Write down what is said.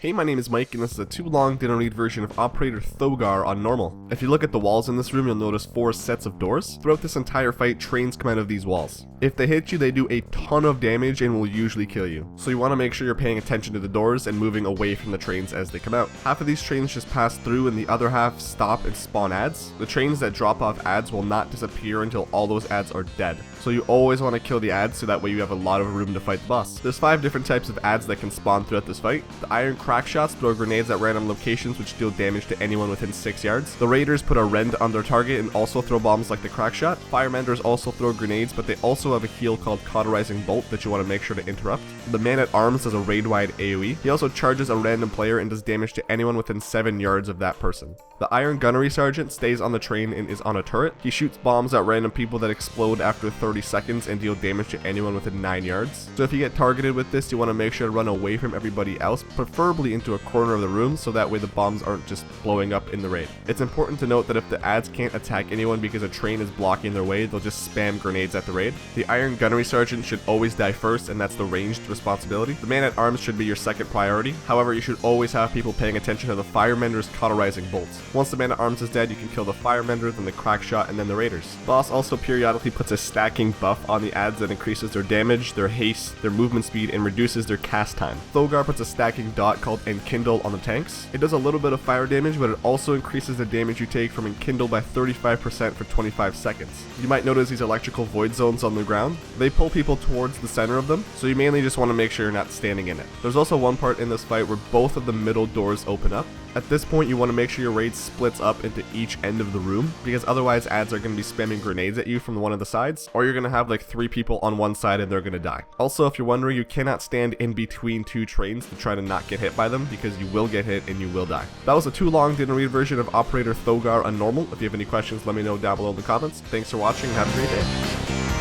Hey, my name is Mike, and this is a too long didn't read version of Operator Thogar on normal. If you look at the walls in this room, you'll notice 4 sets of doors. Throughout this entire fight, trains come out of these walls. If they hit you, they do a ton of damage and will usually kill you. So you want to make sure you're paying attention to the doors and moving away from the trains as they come out. Half of these trains just pass through and the other half stop and spawn adds. The trains that drop off adds will not disappear until all those adds are dead. So you always want to kill the adds so that way you have a lot of room to fight the boss. There's 5 different types of adds that can spawn throughout this fight. The iron crack shots throw grenades at random locations which deal damage to anyone within 6 yards. The raiders put a rend on their target and also throw bombs like the crack shot. Firemenders also throw grenades, but they also have a heal called cauterizing bolt that you want to make sure to interrupt. The man at arms does a raid-wide AoE. He also charges a random player and does damage to anyone within 7 yards of that person. The iron gunnery sergeant stays on the train and is on a turret. He shoots bombs at random people that explode after 30 seconds and deal damage to anyone within 9 yards. So if you get targeted with this, you want to make sure to run away from everybody else, preferably into a corner of the room so that way the bombs aren't just blowing up in the raid. It's important to note that if the adds can't attack anyone because a train is blocking their way, they'll just spam grenades at the raid. The iron gunnery sergeant should always die first, and that's the ranged responsibility. The man at arms should be your second priority. However, you should always have people paying attention to the firemender's cauterizing bolts. Once the man at arms is dead, you can kill the firemender, then the crack shot, and then the raiders. Boss also periodically puts a stacking buff on the adds that increases their damage, their haste, their movement speed, and reduces their cast time. Thogar puts a stacking dot called Enkindle on the tanks. It does a little bit of fire damage, but it also increases the damage you take from Enkindle by 35% for 25 seconds. You might notice these electrical void zones on the ground. They pull people towards the center of them, so you mainly just want to make sure you're not standing in it. There's also one part in this fight where both of the middle doors open up. At this point, you want to make sure your raid splits up into each end of the room, because otherwise adds are going to be spamming grenades at you from one of the sides, or you're going to have like 3 people on one side and they're going to die. Also, if you're wondering, you cannot stand in between 2 trains to try to not get hit by them, because you will get hit and you will die. That was a too long didn't read version of Operator Thogar on normal. If you have any questions, let me know down below in the comments. Thanks for watching and have a great day.